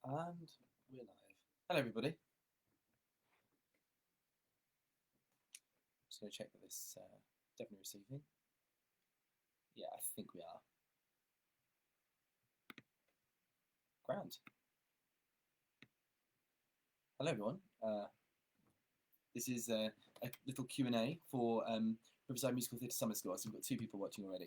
And we're live. Hello, everybody. Just going to check that this definitely receiving. Yeah, I think we are. Grand. Hello, everyone. This is a little Q&A for Riverside Musical Theatre Summer School. So we've got two people watching already.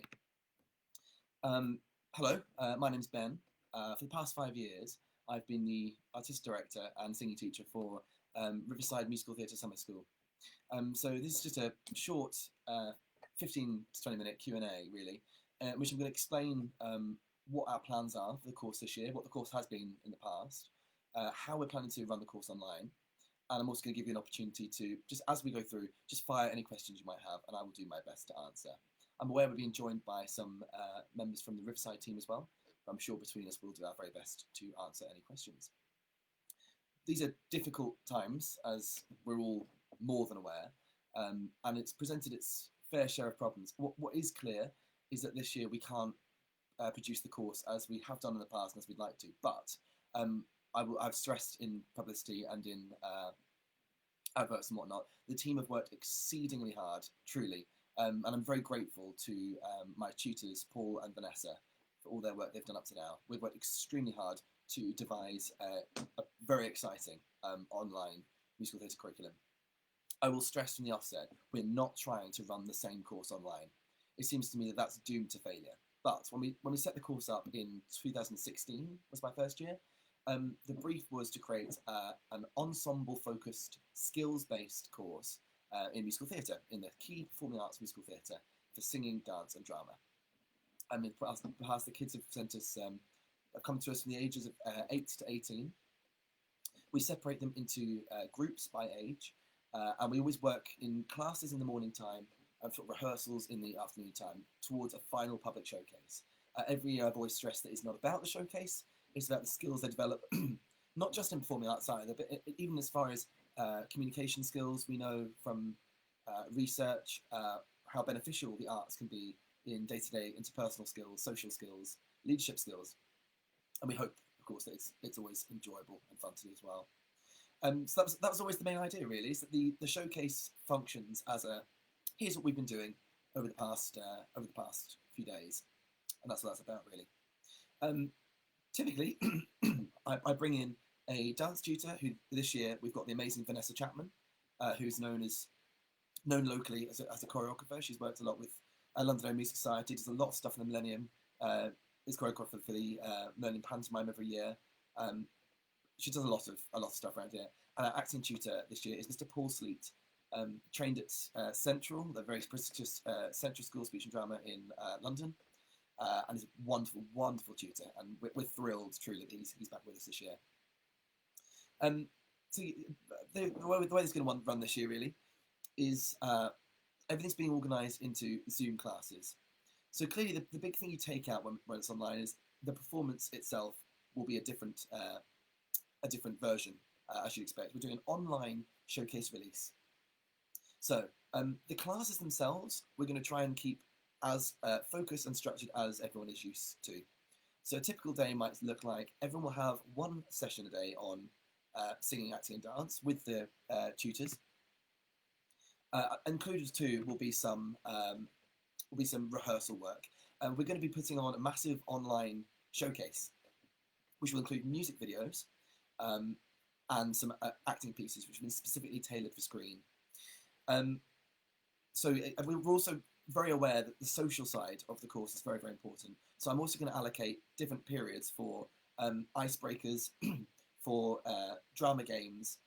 Hello, my name's Ben. For the past 5 years, I've been the artistic director and singing teacher for Riverside Musical Theatre Summer School. So this is just a short 15 to 20 minute Q&A really, which I'm going to explain what our plans are for the course this year, what the course has been in the past, how we're planning to run the course online, and I'm also going to give you an opportunity to, just as we go through, just fire any questions you might have and I will do my best to answer. I'm aware we're being joined by some members from the Riverside team as well, but I'm sure between us we'll do our very best to answer any questions. These are difficult times, as we're all more than aware, and it's presented its fair share of problems. What is clear is that this year we can't produce the course as we have done in the past and as we'd like to, but I've stressed in publicity and in adverts and whatnot, the team have worked exceedingly hard, truly, and I'm very grateful to my tutors, Paul and Vanessa, for all their work they've done up to now. We've worked extremely hard to devise a very exciting online musical theatre curriculum. I will stress from the offset, we're not trying to run the same course online. It seems to me that that's doomed to failure. But when we set the course up in 2016, was my first year, the brief was to create an ensemble-focused, skills-based course in musical theatre, in the key performing arts musical theatre for singing, dance and drama. And in the past, the kids have sent us, have come to us from the ages of 8 to 18. We separate them into groups by age, and we always work in classes in the morning time and for rehearsals in the afternoon time towards a final public showcase. Every year I've always stressed that it's not about the showcase, it's about the skills they develop, not just in performing arts either, but even as far as communication skills. We know from research how beneficial the arts can be in day-to-day interpersonal skills, social skills, leadership skills. And we hope, of course, that it's always enjoyable and fun to do as well. So that was always the main idea, really, is that the showcase functions as a, here's what we've been doing over the past few days, and that's what that's about, really. Typically, I bring in a dance tutor who this year we've got the amazing Vanessa Chapman, who's known locally as a choreographer. She's worked a lot with London Music Society, does a lot of stuff in the Millennium. Is choreographer for the Merlin Pantomime every year. She does a lot of stuff around here. And our acting tutor this year is Mr. Paul Sleet, trained at Central, the very prestigious Central School of Speech and Drama in London, and is a wonderful, wonderful tutor. And we're thrilled, truly, that he's back with us this year. So the way this is going to run this year, really, is everything's being organised into Zoom classes. So clearly, the big thing you take out when it's online is the performance itself will be a different version, as you'd expect. We're doing an online showcase release. So the classes themselves, we're going to try and keep as focused and structured as everyone is used to. So a typical day might look like everyone will have one session a day on singing, acting and dance with the tutors. Included too will be some rehearsal work. We're going to be putting on a massive online showcase, which will include music videos and some acting pieces, which have been specifically tailored for screen. So we're also very aware that the social side of the course is very, very important. So I'm also going to allocate different periods for icebreakers, for drama games,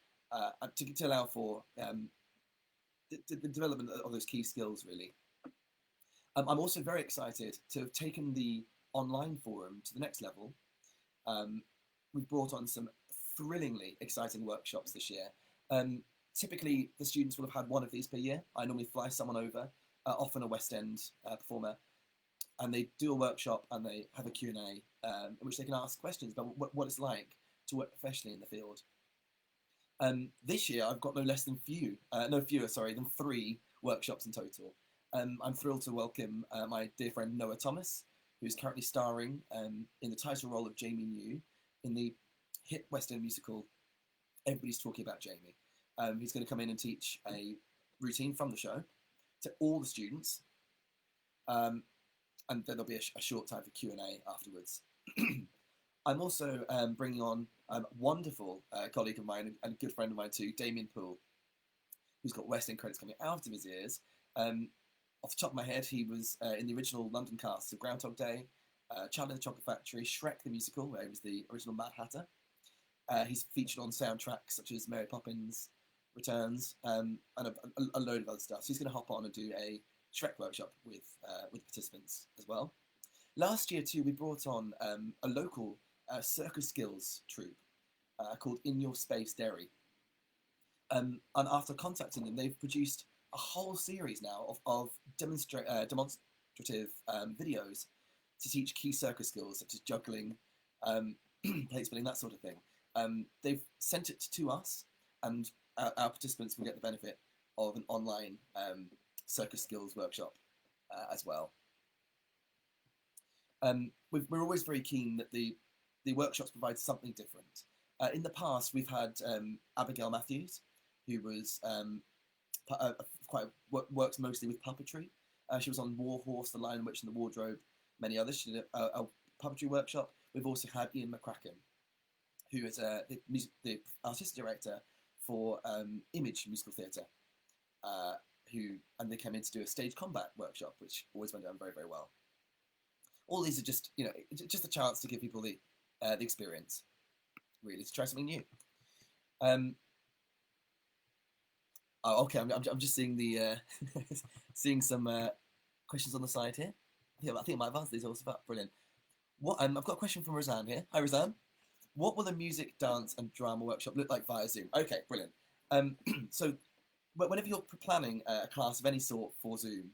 to allow for the development of those key skills, really. I'm also very excited to have taken the online forum to the next level. We've brought on some thrillingly exciting workshops this year. Typically, the students will have had one of these per year. I normally fly someone over, often a West End performer, and they do a workshop and they have a Q&A in which they can ask questions about what it's like to work professionally in the field. This year, I've got no fewer than 3 workshops in total. I'm thrilled to welcome my dear friend Noah Thomas, who's currently starring in the title role of Jamie New in the hit West End musical. Everybody's talking about Jamie. He's going to come in and teach a routine from the show to all the students, and then there'll be a short time for Q&A afterwards. I'm also bringing on a wonderful colleague of mine and a good friend of mine too, Damien Poole, who's got West End credits coming out of his ears. Off the top of my head, he was in the original London cast of Groundhog Day, Charlie and the Chocolate Factory, Shrek the Musical, where he was the original Mad Hatter. He's featured on soundtracks such as Mary Poppins Returns, and a load of other stuff. So he's going to hop on and do a Shrek workshop with participants as well. Last year too, we brought on a local circus skills troupe called In Your Space Derry. And after contacting them, they've produced a whole series now of demonstrative videos to teach key circus skills such as juggling, plate spinning, that sort of thing. They've sent it to us, and our participants will get the benefit of an online circus skills workshop as well. We're always very keen that the workshops provide something different. In the past, we've had Abigail Matthews, who was works mostly with puppetry. She was on War Horse, The Lion, Witch and the Wardrobe, many others. She did a puppetry workshop. We've also had Ian McCracken, who is the artistic director for Image Musical Theatre, and they came in to do a stage combat workshop, which always went down very, very well. All these are just, just a chance to give people the experience, really, to try something new. Okay, I'm just seeing the seeing some questions on the side here. I think I might have answered these also. Brilliant. I've got a question from Roseanne here. Hi, Roseanne. What will the music, dance, and drama workshop look like via Zoom? Okay, brilliant. So, whenever you're planning a class of any sort for Zoom,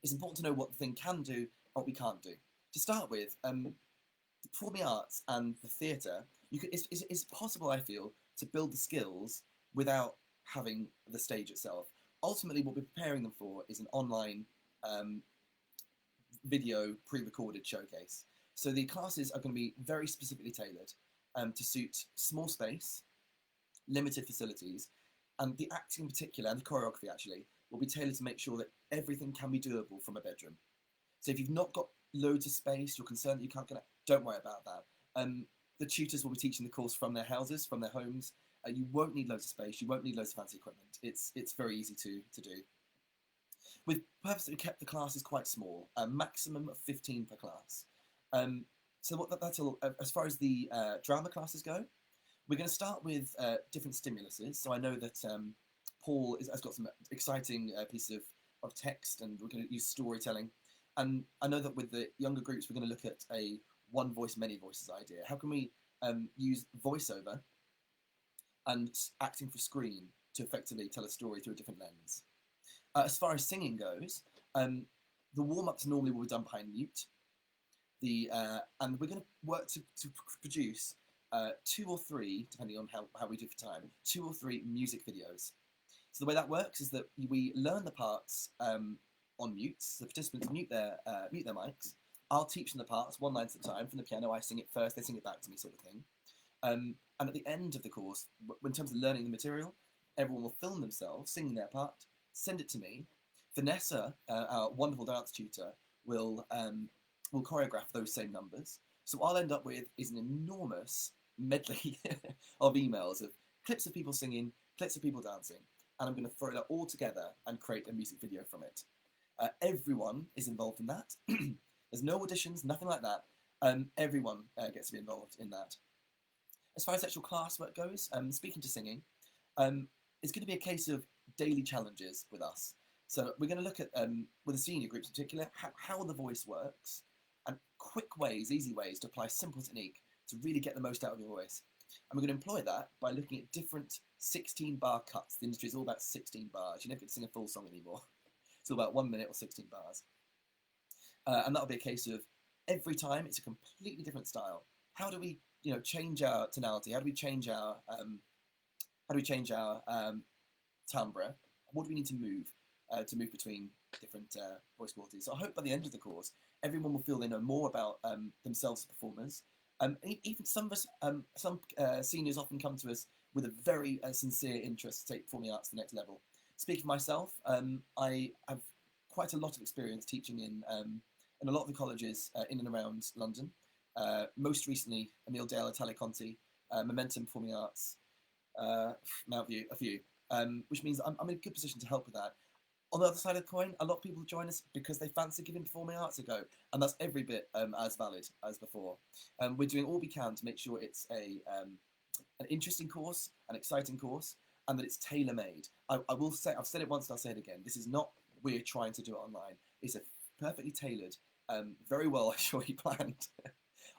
it's important to know what the thing can do and what we can't do. To start with, the performing arts and the theatre, it's possible, I feel, to build the skills without having the stage itself. Ultimately, what we're preparing them for is an online video pre-recorded showcase. So the classes are going to be very specifically tailored to suit small space, limited facilities, and the acting in particular, and the choreography actually, will be tailored to make sure that everything can be doable from a bedroom. So if you've not got loads of space, you're concerned that you can't get out, don't worry about that. The tutors will be teaching the course from their houses, from their homes. You won't need loads of space, you won't need loads of fancy equipment. It's very easy to do. We've purposely kept the classes quite small, a maximum of 15 per class. So that's all. As far as the drama classes go, we're going to start with different stimuluses. So I know that Paul has got some exciting pieces of text, and we're going to use storytelling. And I know that with the younger groups, we're going to look at a one voice, many voices idea. How can we use voiceover and acting for screen to effectively tell a story through a different lens? As far as singing goes, the warm-ups normally will be done behind mute. And we're going to work to produce 2 or 3, depending on how we do for time, 2 or 3 music videos. So the way that works is that we learn the parts on mutes. The participants mute their mics. I'll teach them the parts, one line at a time from the piano. I sing it first, they sing it back to me, sort of thing. And at the end of the course, in terms of learning the material, everyone will film themselves singing their part, send it to me. Vanessa, our wonderful dance tutor, will choreograph those same numbers. So what I'll end up with is an enormous medley of emails of clips of people singing, clips of people dancing, and I'm going to throw that all together and create a music video from it. Everyone is involved in that. There's no auditions, nothing like that. Everyone gets to be involved in that. As far as actual classwork goes, speaking to singing, it's going to be a case of daily challenges with us. So we're going to look at, with the senior groups in particular, how the voice works, and quick ways, easy ways to apply simple technique to really get the most out of your voice. And we're going to employ that by looking at different 16-bar cuts. The industry is all about 16 bars. You never get to sing a full song anymore. It's all about 1 minute or 16 bars. And that'll be a case of every time it's a completely different style. How do we, change our tonality? How do we change our timbre? What do we need to move between different voice qualities? So I hope by the end of the course, everyone will feel they know more about themselves as performers, Even some of us, some seniors often come to us with a very sincere interest to take performing arts to the next level. Speaking for myself, I have quite a lot of experience teaching in a lot of the colleges in and around London. Most recently, Emile Dale, Italia Conti, Momentum Performing Arts, Mount View, a few, which means I'm in a good position to help with that. On the other side of the coin, a lot of people join us because they fancy giving performing arts a go, and that's every bit as valid as before. We're doing all we can to make sure it's an interesting course, an exciting course, and that it's tailor-made. I will say, I've said it once and I'll say it again, this is not we're trying to do it online. It's a perfectly tailored, very well, I'm sure you planned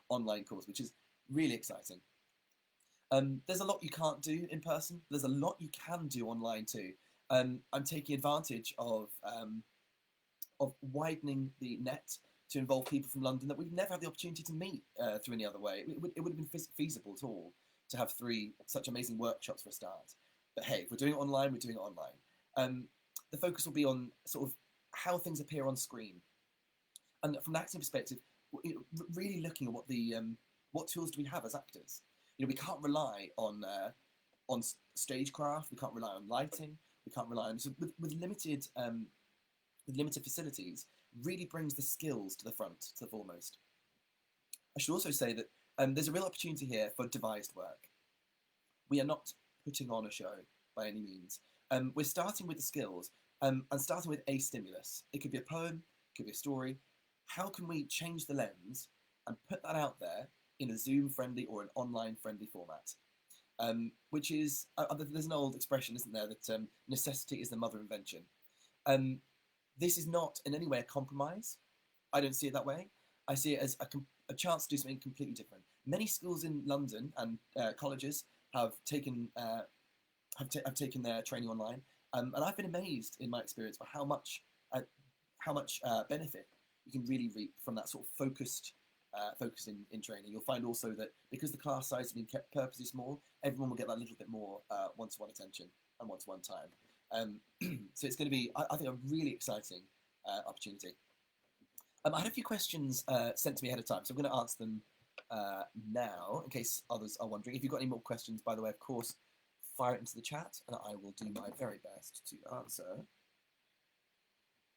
online course, which is really exciting. There's a lot you can't do in person. There's a lot you can do online too. I'm taking advantage of widening the net to involve people from London that we've never had the opportunity to meet through any other way. It would have been feasible at all to have 3 such amazing workshops for a start. But hey, if we're doing it online, we're doing it online. The focus will be on sort of how things appear on screen. And from an acting perspective, really looking at what tools do we have as actors. We can't rely on stagecraft. We can't rely on lighting. We can't rely on with limited facilities. Really brings the skills to the front, to the foremost. I should also say that there's a real opportunity here for devised work. We are not putting on a show by any means. We're starting with the skills and starting with a stimulus. It could be a poem, it could be a story. How can we change the lens and put that out there in a Zoom-friendly or an online-friendly format? Which is, there's an old expression, isn't there, that necessity is the mother of invention. This is not in any way a compromise. I don't see it that way. I see it as a chance to do something completely different. Many schools in London and colleges have taken their training online, and I've been amazed in my experience by how much benefit you can really reap from that sort of focus in training. You'll find also that because the class size has been kept purposely small, everyone will get that little bit more one-to-one attention and one-to-one time. So it's going to be, I think, a really exciting opportunity. I had a few questions sent to me ahead of time, so I'm going to answer them now, in case others are wondering. If you've got any more questions, by the way, of course, fire it into the chat, and I will do my very best to answer.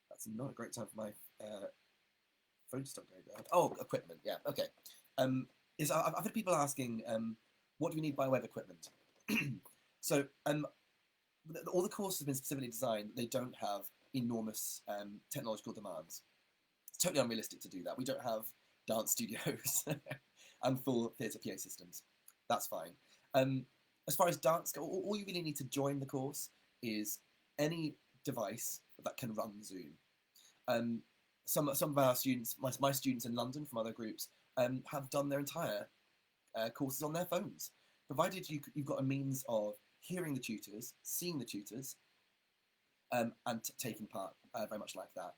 That's not a great time for my phone to stop going bad. Oh, equipment, yeah, okay. I've had people asking, what do we need by way of equipment? So, all the courses have been specifically designed. They don't have enormous technological demands. It's totally unrealistic to do that. We don't have dance studios and full theatre PA systems. That's fine. As far as dance go, all you really need to join the course is any device that can run Zoom. Some of our students, my students in London from other groups, have done their entire courses on their phones, provided you've got a means of hearing the tutors, seeing the tutors, and taking part, very much like that.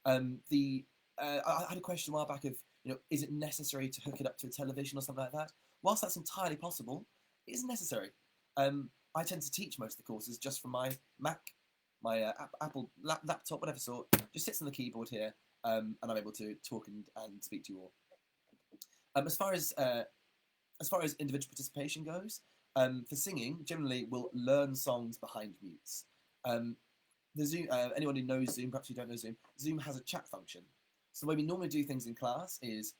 I had a question a while back of, is it necessary to hook it up to a television or something like that? Whilst that's entirely possible, it isn't necessary. I tend to teach most of the courses just from my Mac, my Apple laptop, whatever sort, just sits on the keyboard here, and I'm able to talk and speak to you all. As far as individual participation goes, for singing, generally we'll learn songs behind mutes. The Zoom, anyone who knows Zoom, perhaps you don't know Zoom, Zoom has a chat function. So the way we normally do things in class is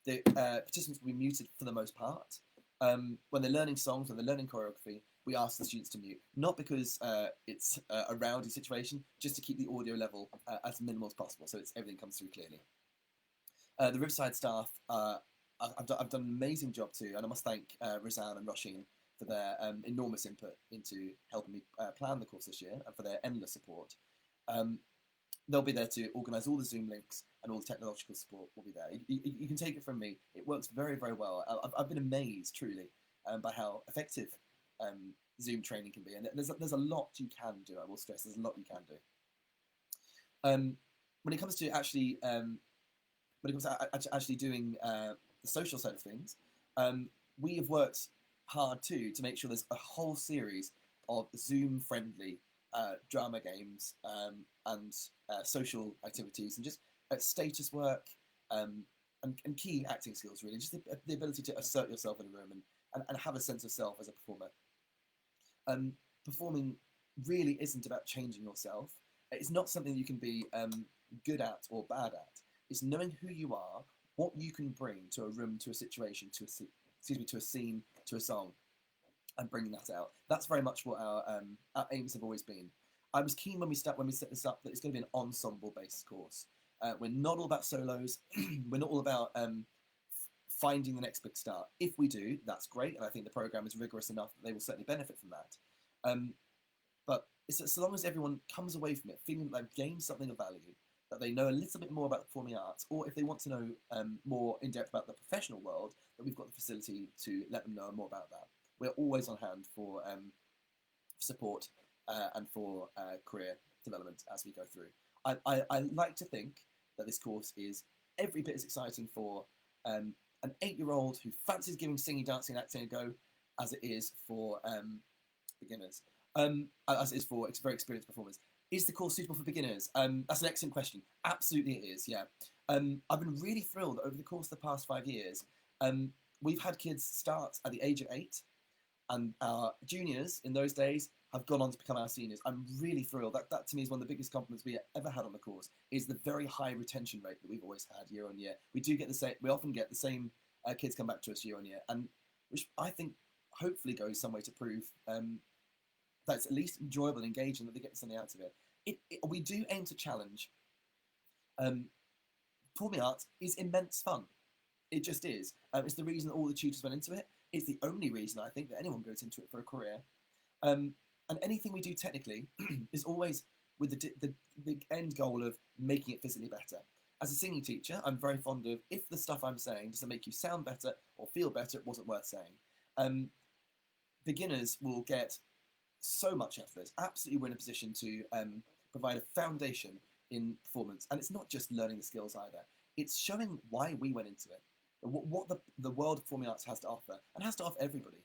the participants will be muted for the most part. When they're learning songs, when they're learning choreography, we ask the students to mute. Not because it's a rowdy situation, just to keep the audio level as minimal as possible, so everything comes through clearly. The Riverside staff, I've done an amazing job too, and I must thank Rizan and Roisin for their enormous input into helping me plan the course this year, and for their endless support. They'll be there to organise all the Zoom links, and all the technological support will be there. You can take it from me. It works very, very well. I've been amazed, truly, by how effective Zoom training can be. And there's a lot you can do, I will stress. There's a lot you can do. When it comes to actually doing the social side of things, we have worked hard too to make sure there's a whole series of Zoom-friendly drama games and social activities, and just status work, and key acting skills, really. Just the ability to assert yourself in a room and have a sense of self as a performer. Performing really isn't about changing yourself. It's not something you can be good at or bad at. It's knowing who you are, what you can bring to a room, to a situation, to a scene, to a song, and bringing that out. That's very much what our aims have always been. I was keen when we set this up that it's going to be an ensemble-based course. We're not all about solos. We're not all about finding the next big star. If we do, that's great, and I think the program is rigorous enough that they will certainly benefit from that. But it's so long as everyone comes away from it feeling that they've gained something of value, that they know a little bit more about the performing arts, or if they want to know more in depth about the professional world, that we've got the facility to let them know more about that. We're always on hand for support and for career development as we go through. I like to think that this course is every bit as exciting for an 8-year-old who fancies giving singing, dancing, and acting a go as it is for beginners, as it is for very experienced performers. Is the course suitable for beginners? That's an excellent question. Absolutely it is, yeah. I've been really thrilled over the course of the past 5 years. We've had kids start at the age of 8, and our juniors in those days have gone on to become our seniors. I'm really thrilled. That to me is one of the biggest compliments we ever had on the course, is the very high retention rate that we've always had year on year. We often get the same kids come back to us year on year, and which I think hopefully goes some way to prove that it's at least enjoyable and engaging, that they get something out of it. We do aim to challenge. Performing arts is immense fun. It just is. It's the reason all the tutors went into it. It's the only reason I think that anyone goes into it for a career. And anything we do technically is always with the end goal of making it physically better. As a singing teacher, I'm very fond of, if the stuff I'm saying doesn't make you sound better or feel better, it wasn't worth saying. Beginners will get so much out of this. Absolutely, we're in a position to provide a foundation in performance. And it's not just learning the skills either. It's showing why we went into it, what the world of performing arts has to offer, and has to offer everybody.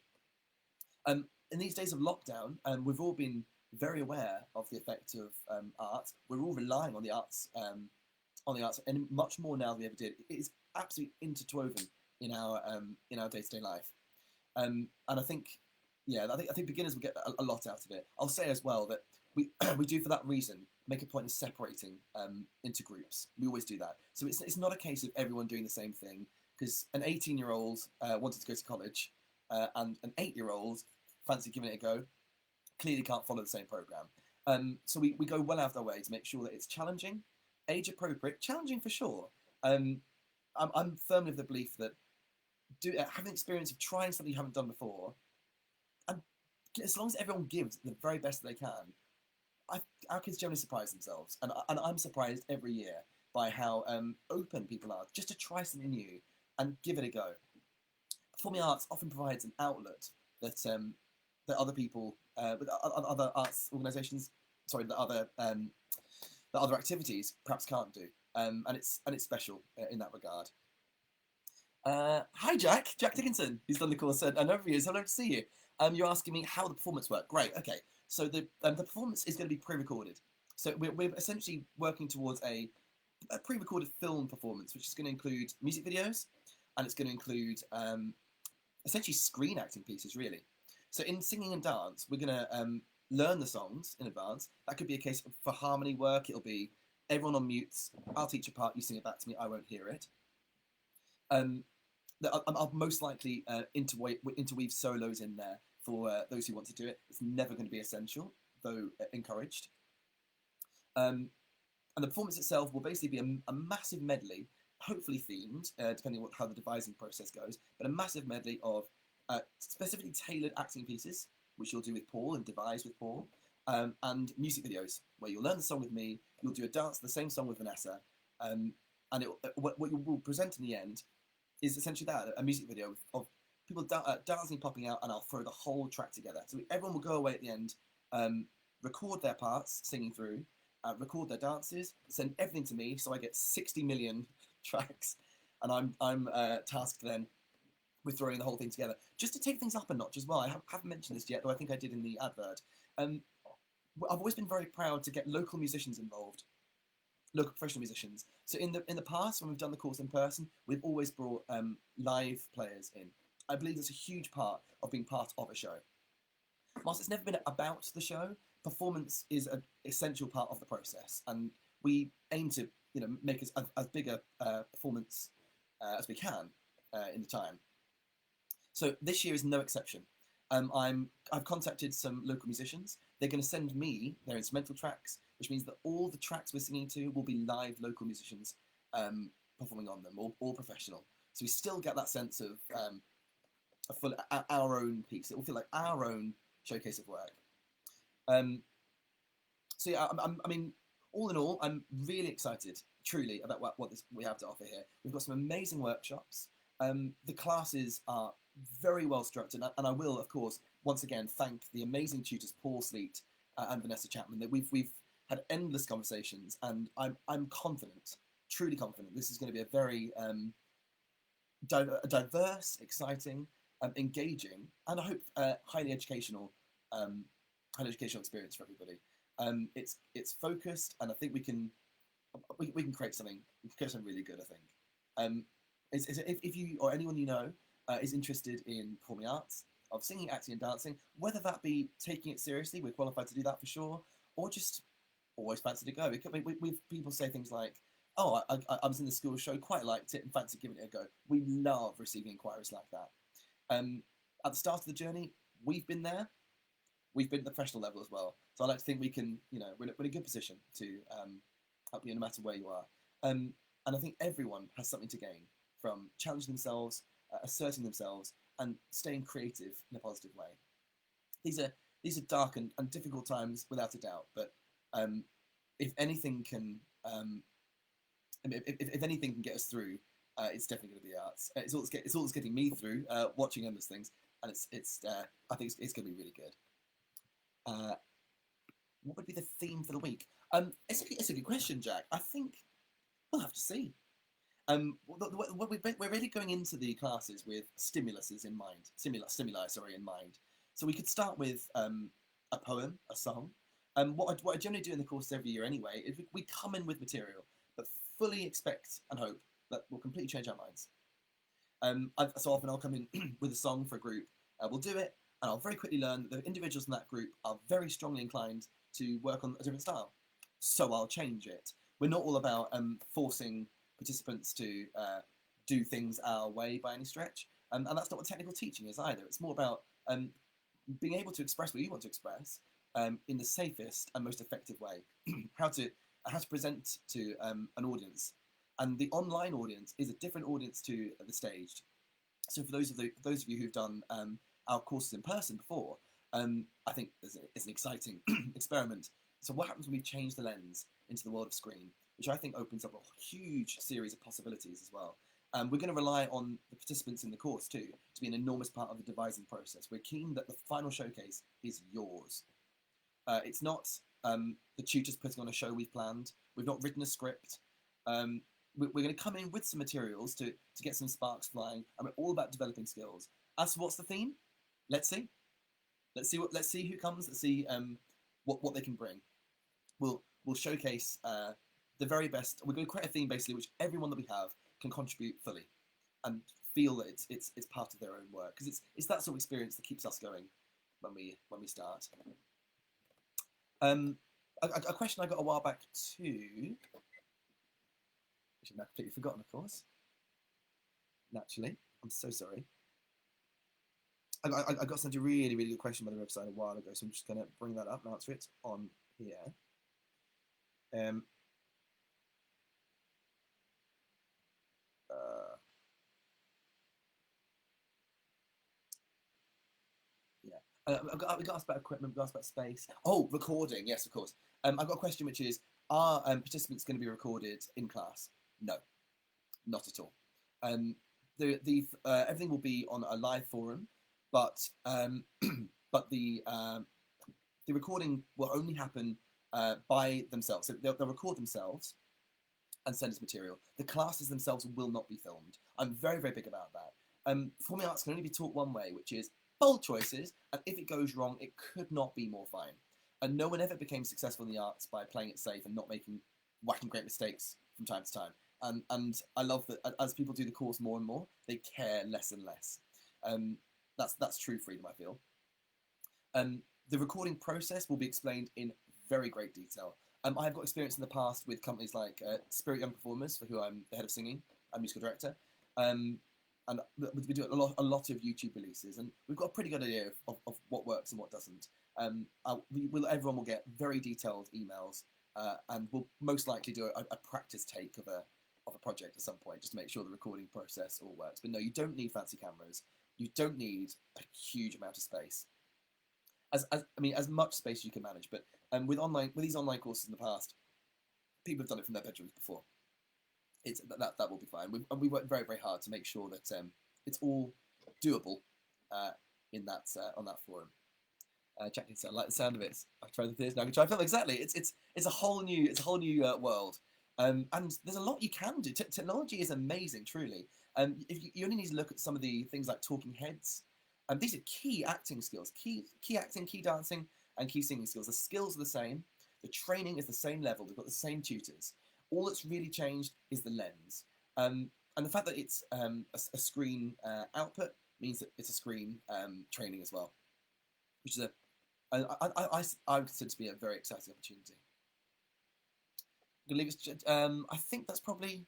In these days of lockdown, we've all been very aware of the effect of art. We're all relying on the arts, and much more now than we ever did. It is absolutely interwoven in our day-to-day life. And I think, yeah, I think beginners will get a lot out of it. I'll say as well that we do, for that reason, make a point of separating into groups. We always do that. So it's not a case of everyone doing the same thing, because an 18-year-old wanted to go to college and an 8-year-old fancy giving it a go clearly can't follow the same program. So we go well out of our way to make sure that it's challenging, age appropriate, challenging for sure. I'm firmly of the belief that having experience of trying something you haven't done before, and as long as everyone gives the very best that they can, our kids generally surprise themselves, and I'm surprised every year by how open people are just to try something new and give it a go. Performing arts often provides an outlet that other people, with other arts organisations, that other activities perhaps can't do, and it's special in that regard. Hi Jack Dickinson, who's done the course, and over years, I'd love to see you. You're asking me how the performance worked. Great, okay. So the performance is going to be pre-recorded. So we're essentially working towards a pre-recorded film performance, which is going to include music videos, and it's going to include essentially screen acting pieces, really. So in singing and dance, we're going to learn the songs in advance. That could be a case for harmony work. It'll be everyone on mutes. I'll teach a part, you sing it back to me, I won't hear it. I'll most likely interweave solos in there for those who want to do it. It's never going to be essential, though encouraged. And the performance itself will basically be a massive medley, hopefully themed, depending on how the devising process goes, but a massive medley of specifically tailored acting pieces, which you'll do with Paul and devise with Paul, and music videos, where you'll learn the song with me, you'll do a dance to the same song with Vanessa, and what you will present in the end is essentially that, a music video of people dancing, popping out, and I'll throw the whole track together. So everyone will go away at the end, record their parts, singing through, record their dances, send everything to me, so I get 60 million tracks, and I'm tasked then with throwing the whole thing together. Just to take things up a notch as well, I haven't mentioned this yet, though I think I did in the advert. I've always been very proud to get local musicians involved. local professional musicians. So in the past, when we've done the course in person, we've always brought live players in. I believe it's a huge part of being part of a show. Whilst it's never been about the show, performance is an essential part of the process, and we aim to make as big a performance as we can in the time. So this year is no exception. I've contacted some local musicians. They're going to send me their instrumental tracks, which means that all the tracks we're singing to will be live local musicians performing on them, all professional. So we still get that sense of a full our own piece. It will feel like our own showcase of work. So yeah, I mean, all in all, I'm really excited, truly, about what we have to offer here. We've got some amazing workshops. The classes are very well structured, and I will, of course, once again thank the amazing tutors Paul Sleet and Vanessa Chapman. That we've had endless conversations, and I'm confident, truly confident, this is going to be a very diverse, exciting, engaging, and I hope highly educational experience for everybody. It's focused, and I think we can create something. We can create something really good. I think. If you or anyone you know is interested in performing arts, of singing, acting, and dancing, whether that be taking it seriously, we're qualified to do that for sure, or just always fancy to go. We've people say things like, "Oh, I was in the school show, quite liked it, and fancy giving it a go." We love receiving inquiries like that. At the start of the journey, we've been there. We've been at the professional level as well. So I like to think we can, we're in a good position to help you no matter where you are. And I think everyone has something to gain from challenging themselves, asserting themselves, and staying creative in a positive way. These are dark and difficult times, without a doubt. But if anything can, if anything can get us through, it's definitely going to be arts. It's all that's getting me through watching endless things, and I think it's going to be really good. What would be the theme for the week? It's a good question, Jack. I think we'll have to see. We're really going into the classes with stimuli in mind. So we could start with a poem, a song. What I generally do in the course every year anyway is we come in with material, but fully expect and hope that we'll completely change our minds. So often I'll come in with a song for a group. We'll do it, and I'll very quickly learn that the individuals in that group are very strongly inclined to work on a different style. So I'll change it. We're not all about forcing participants to do things our way by any stretch, and that's not what technical teaching is either. It's more about being able to express what you want to express in the safest and most effective way. how to present to an audience, and the online audience is a different audience to the staged. So for those of you who've done our courses in person before, I think it's an exciting experiment. So what happens when we change the lens into the world of screen, which I think opens up a huge series of possibilities as well. We're going to rely on the participants in the course too to be an enormous part of the devising process. We're keen that the final showcase is yours. It's not the tutors putting on a show we've planned. We've not written a script. We're going to come in with some materials to get some sparks flying, and we're all about developing skills. As for what's the theme, let's see. Let's see who comes. Let's see what they can bring. We'll showcase the very best. We're going to create a theme basically which everyone that we have can contribute fully and feel that it's part of their own work, because it's that sort of experience that keeps us going when we start. A question I got a while back too, which I've now completely forgotten, of course. Naturally, I'm so sorry. I got sent a really, really good question by the website a while ago, so I'm just going to bring that up and answer it on here. We got asked about equipment, we got asked about space. Oh, recording, yes, of course. I've got a question which is, are participants going to be recorded in class? No, not at all. Everything will be on a live forum, but the recording will only happen by themselves. So they'll record themselves and send us material. The classes themselves will not be filmed. I'm very, very big about that. Performing arts can only be taught one way, which is bold choices, and if it goes wrong, it could not be more fine. And no one ever became successful in the arts by playing it safe and not making whacking great mistakes from time to time. And I love that as people do the course more and more, they care less and less. Um, that's true freedom, I feel. Um, the recording process will be explained in very great detail. I have got experience in the past with companies like Spirit Young Performers, for who I'm the head of singing and musical director. Um, and we do a lot of YouTube releases, and we've got a pretty good idea of what works and what doesn't. Everyone will get very detailed emails, and we'll most likely do a practice take of a project at some point, just to make sure the recording process all works. But no, you don't need fancy cameras. You don't need a huge amount of space. As much space as you can manage. But with these online courses in the past, people have done it from their bedrooms before. That will be fine. We work very, very hard to make sure that it's all doable in that on that forum. Jack can sound like the sound of it. I've tried the theatre now. I can try film exactly. It's a whole new world. And there's a lot you can do. Technology is amazing, truly. If you only need to look at some of the things like talking heads. These are key acting skills, key acting, key dancing, and key singing skills. The skills are the same. The training is the same level. They've got the same tutors. All that's really changed is the lens. And the fact that it's a screen output means that it's a screen training as well, which is I would consider to be a very exciting opportunity. I think that's probably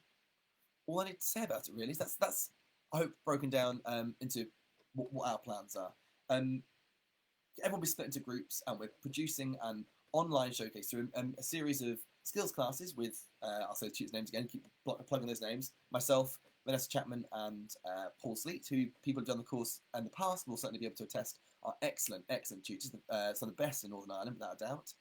all I need to say about it, really. That's I hope broken down into what our plans are. Everyone will be split into groups, and we're producing an online showcase through a series of skills classes with, I'll say the tutors' names again, keep plugging those names, myself, Vanessa Chapman, and Paul Sleet, who people have done the course in the past will certainly be able to attest are excellent tutors, some of the best in Northern Ireland, without a doubt.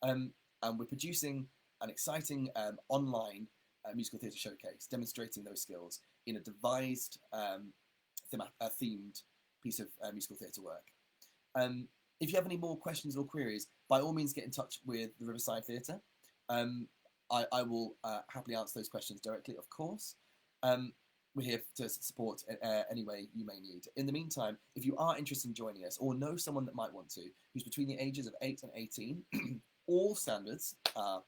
And we're producing an exciting online musical theatre showcase, demonstrating those skills in a devised, themed piece of musical theatre work. If you have any more questions or queries, by all means get in touch with the Riverside Theatre. I will happily answer those questions directly, of course. We're here to support any way you may need. In the meantime, if you are interested in joining us or know someone that might want to, who's between the ages of 8 and 18, all standards are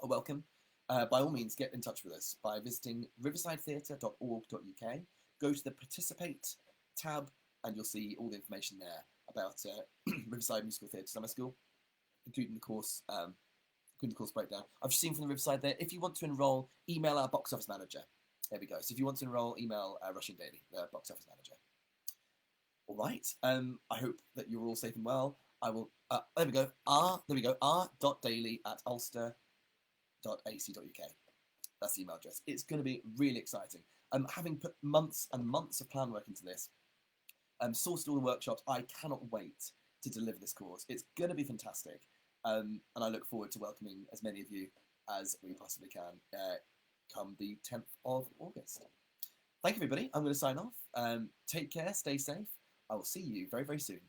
welcome. By all means, get in touch with us by visiting riversidetheatre.org.uk. Go to the Participate tab and you'll see all the information there about Riverside Musical Theatre Summer School, including the course breakdown. I've just seen from the Riverside there, if you want to enrol, email our box office manager. There we go. So if you want to enrol, email Rushing Daily, the box office manager. All right. I hope that you're all safe and well. I will. There we go. r.daily@ulster.ac.uk. That's the email address. It's going to be really exciting. Having put months and months of plan work into this, sourced all the workshops, I cannot wait to deliver this course. It's going to be fantastic. And I look forward to welcoming as many of you as we possibly can come the 10th of August. Thank you, everybody. I'm going to sign off. Take care. Stay safe. I will see you very, very soon.